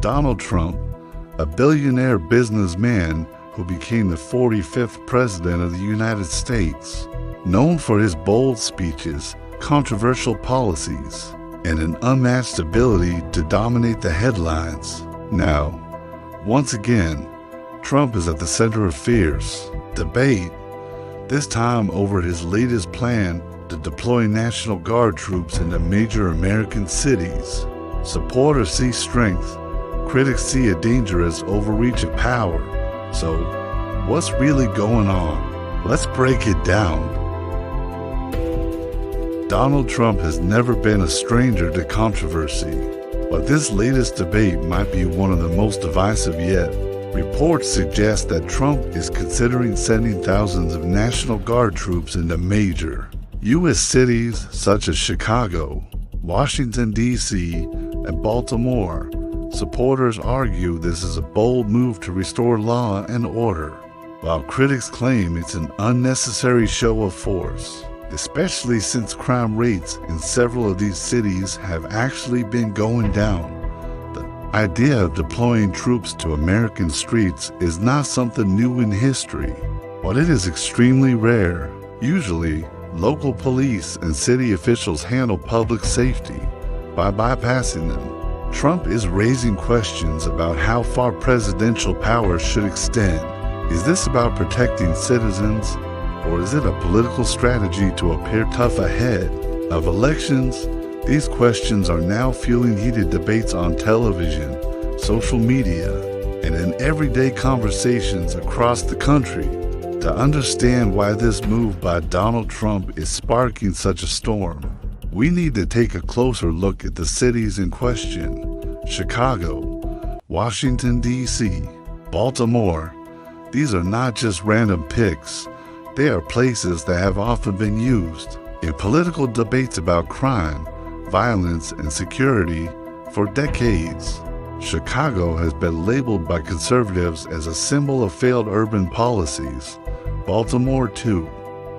Donald Trump, a billionaire businessman who became the 45th President of the United States, known for his bold speeches, controversial policies, and an unmatched ability to dominate the headlines. Now, once again, Trump is at the center of fierce debate, this time over his latest plan to deploy National Guard troops into major American cities. Supporters see strength, critics see a dangerous overreach of power. So, what's really going on? Let's break it down. Donald Trump has never been a stranger to controversy, but this latest debate might be one of the most divisive yet. Reports suggest that Trump is considering sending thousands of National Guard troops into major U.S. cities such as Chicago, Washington, D.C., and Baltimore. Supporters argue this is a bold move to restore law and order, while critics claim it's an unnecessary show of force, especially since crime rates in several of these cities have actually been going down. The idea of deploying troops to American streets is not something new in history, but it is extremely rare. Usually, local police and city officials handle public safety by bypassing them. Trump is raising questions about how far presidential power should extend. Is this about protecting citizens, or is it a political strategy to appear tough ahead of elections? These questions are now fueling heated debates on television, social media, and in everyday conversations across the country. To understand why this move by Donald Trump is sparking such a storm, we need to take a closer look at the cities in question: Chicago, Washington, D.C., Baltimore. These are not just random picks. They are places that have often been used in political debates about crime, violence, and security for decades. Chicago has been labeled by conservatives as a symbol of failed urban policies. Baltimore, too,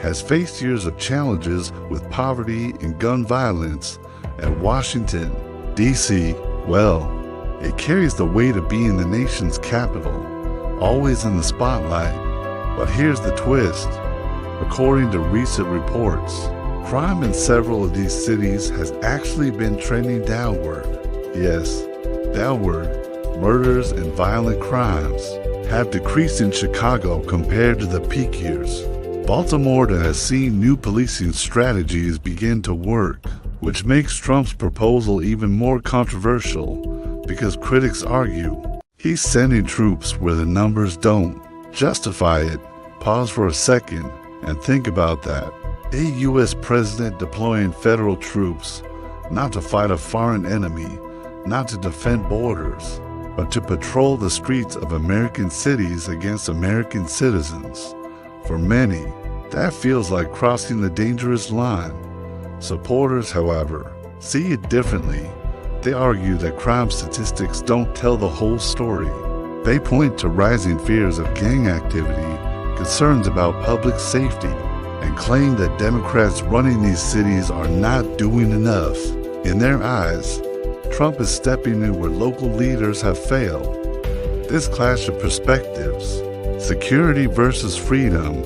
has faced years of challenges with poverty and gun violence. And Washington, D.C., well, it carries the weight of being the nation's capital, always in the spotlight. But here's the twist. According to recent reports, crime in several of these cities has actually been trending downward. Yes, downward. Murders and violent crimes have decreased in Chicago compared to the peak years. Baltimore has seen new policing strategies begin to work, which makes Trump's proposal even more controversial because critics argue he's sending troops where the numbers don't justify it. Pause for a second and think about that. A U.S. president deploying federal troops, not to fight a foreign enemy, not to defend borders, but to patrol the streets of American cities against American citizens. For many, that feels like crossing the dangerous line. Supporters, however, see it differently. They argue that crime statistics don't tell the whole story. They point to rising fears of gang activity, concerns about public safety, and claim that Democrats running these cities are not doing enough. In their eyes, Trump is stepping in where local leaders have failed. This clash of perspectives, security versus freedom,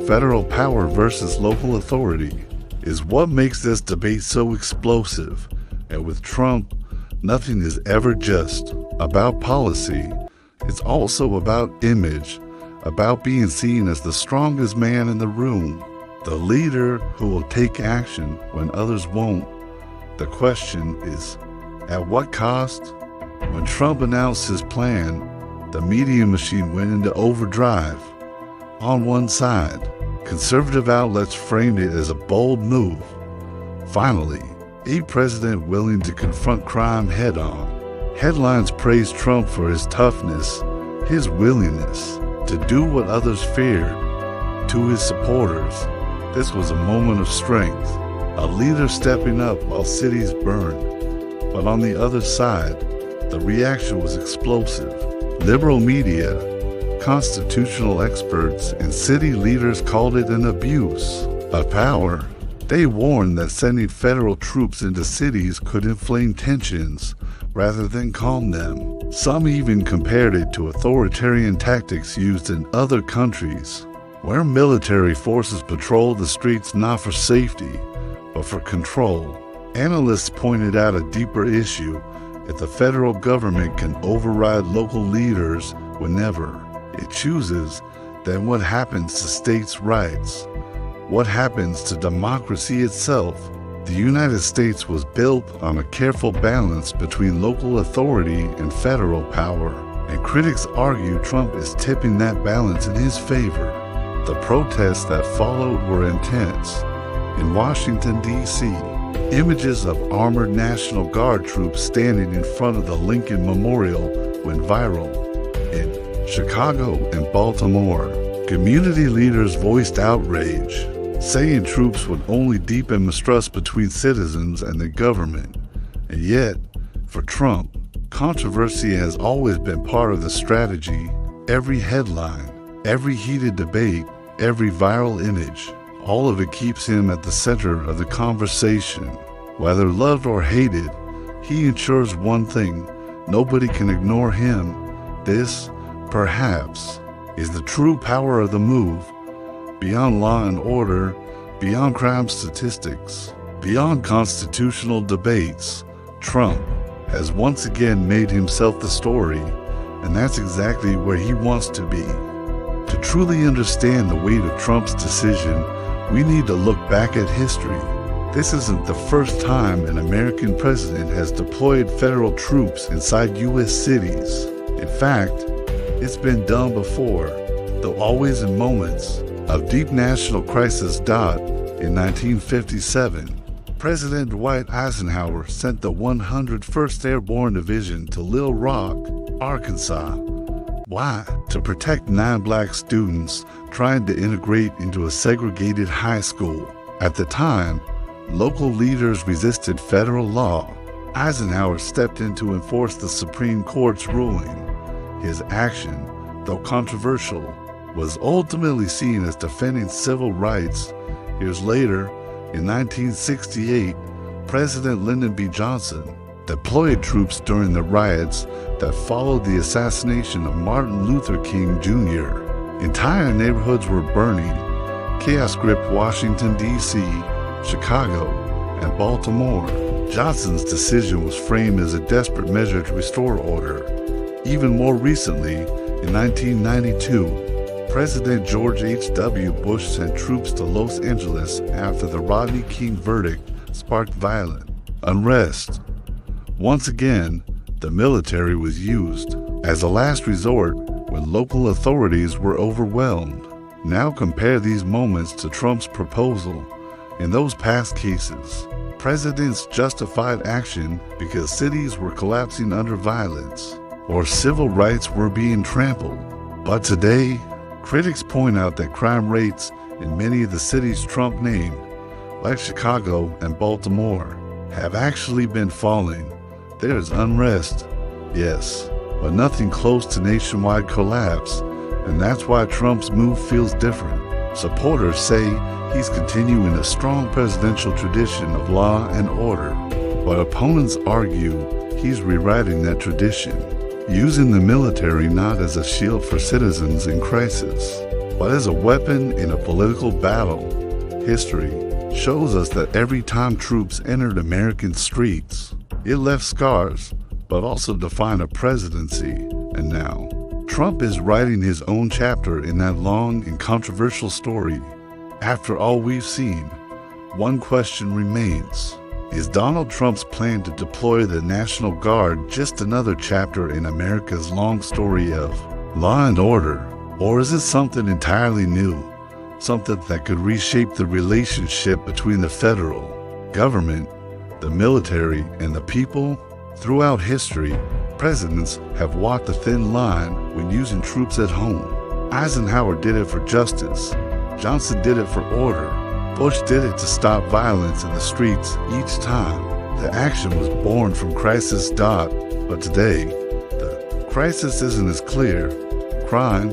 federal power versus local authority, is what makes this debate so explosive. And with Trump, nothing is ever just about policy. It's also about image, about being seen as the strongest man in the room, the leader who will take action when others won't. The question is, at what cost? When Trump announced his plan, the media machine went into overdrive. On one side, conservative outlets framed it as a bold move. Finally, a president willing to confront crime head-on. Headlines praised Trump for his toughness, his willingness to do what others feared. To his supporters, this was a moment of strength, a leader stepping up while cities burned. But on the other side, the reaction was explosive. Liberal media, constitutional experts, and city leaders called it an abuse of power. They warned that sending federal troops into cities could inflame tensions, rather than calm them. Some even compared it to authoritarian tactics used in other countries, where military forces patrol the streets not for safety, but for control. Analysts pointed out a deeper issue: if the federal government can override local leaders whenever it chooses, then what happens to states' rights? What happens to democracy itself? The United States was built on a careful balance between local authority and federal power, and critics argue Trump is tipping that balance in his favor. The protests that followed were intense. In Washington, D.C., images of armored National Guard troops standing in front of the Lincoln Memorial went viral. In Chicago and Baltimore, community leaders voiced outrage, saying troops would only deepen mistrust between citizens and the government. And yet, for Trump, controversy has always been part of the strategy. Every headline, every heated debate, every viral image, all of it keeps him at the center of the conversation. Whether loved or hated, he ensures one thing: nobody can ignore him. This, perhaps, is the true power of the move. Beyond law and order, beyond crime statistics, beyond constitutional debates, Trump has once again made himself the story, and that's exactly where he wants to be. To truly understand the weight of Trump's decision, we need to look back at history. This isn't the first time an American president has deployed federal troops inside U.S. cities. In fact, it's been done before, though always in moments of deep national crisis. In 1957, President Dwight Eisenhower sent the 101st Airborne Division to Little Rock, Arkansas. Why? To protect 9 black students trying to integrate into a segregated high school. At the time, local leaders resisted federal law. Eisenhower stepped in to enforce the Supreme Court's ruling. His action, though controversial, was ultimately seen as defending civil rights. Years later, in 1968, President Lyndon B. Johnson deployed troops during the riots that followed the assassination of Martin Luther King Jr. Entire neighborhoods were burning. Chaos gripped Washington, D.C., Chicago, and Baltimore. Johnson's decision was framed as a desperate measure to restore order. Even more recently, in 1992, President George H.W. Bush sent troops to Los Angeles after the Rodney King verdict sparked violent unrest. Once again, the military was used as a last resort when local authorities were overwhelmed. Now compare these moments to Trump's proposal. In those past cases, presidents justified action because cities were collapsing under violence or civil rights were being trampled. But today, critics point out that crime rates in many of the cities Trump named, like Chicago and Baltimore, have actually been falling. There is unrest, yes, but nothing close to nationwide collapse, and that's why Trump's move feels different. Supporters say he's continuing a strong presidential tradition of law and order, but opponents argue he's rewriting that tradition, using the military not as a shield for citizens in crisis, but as a weapon in a political battle. History shows us that every time troops entered American streets, it left scars, but also defined a presidency. And now, Trump is writing his own chapter in that long and controversial story. After all we've seen, one question remains. Is Donald Trump's plan to deploy the National Guard just another chapter in America's long story of law and order? Or is it something entirely new? Something that could reshape the relationship between the federal government, the military, and the people? Throughout history, presidents have walked a thin line when using troops at home. Eisenhower did it for justice. Johnson did it for order. Bush did it to stop violence in the streets each time. The action was born from crisis. But today, the crisis isn't as clear. Crime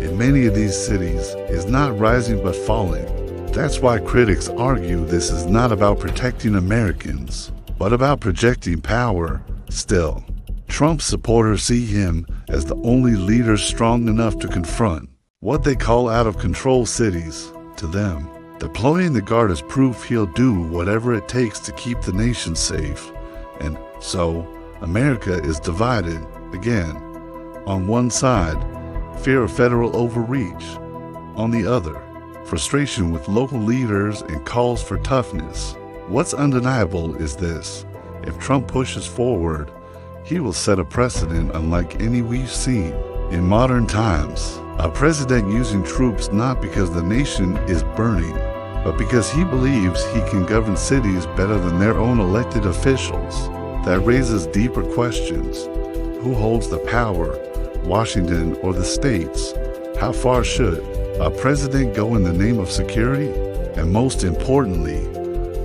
in many of these cities is not rising but falling. That's why critics argue this is not about protecting Americans, but about projecting power Still, Trump supporters see him as the only leader strong enough to confront what they call out-of-control cities. To them, deploying the guard is proof he'll do whatever it takes to keep the nation safe. And so, America is divided again. On one side, fear of federal overreach. On the other, frustration with local leaders and calls for toughness. What's undeniable is this: if Trump pushes forward, he will set a precedent unlike any we've seen in modern times. A president using troops not because the nation is burning, but because he believes he can govern cities better than their own elected officials. That raises deeper questions. Who holds the power, Washington or the states? How far should a president go in the name of security? And most importantly,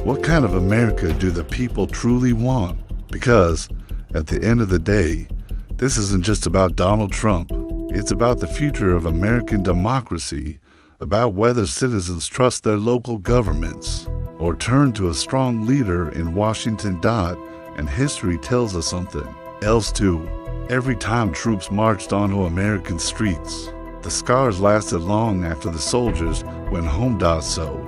what kind of America do the people truly want? Because at the end of the day, this isn't just about Donald Trump. It's about the future of American democracy, about whether citizens trust their local governments or turn to a strong leader in Washington. And history tells us something else too. Every time troops marched onto American streets, the scars lasted long after the soldiers went home. So,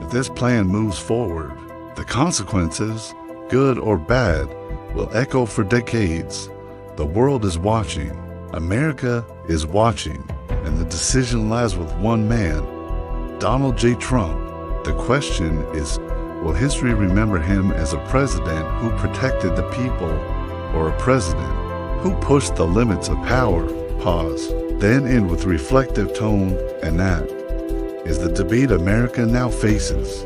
if this plan moves forward, the consequences, good or bad, will echo for decades. The world is watching. America is watching, and the decision lies with one man, Donald J. Trump. The question is, will history remember him as a president who protected the people, or a president who pushed the limits of power? Pause, then end with reflective tone, and that is the debate America now faces.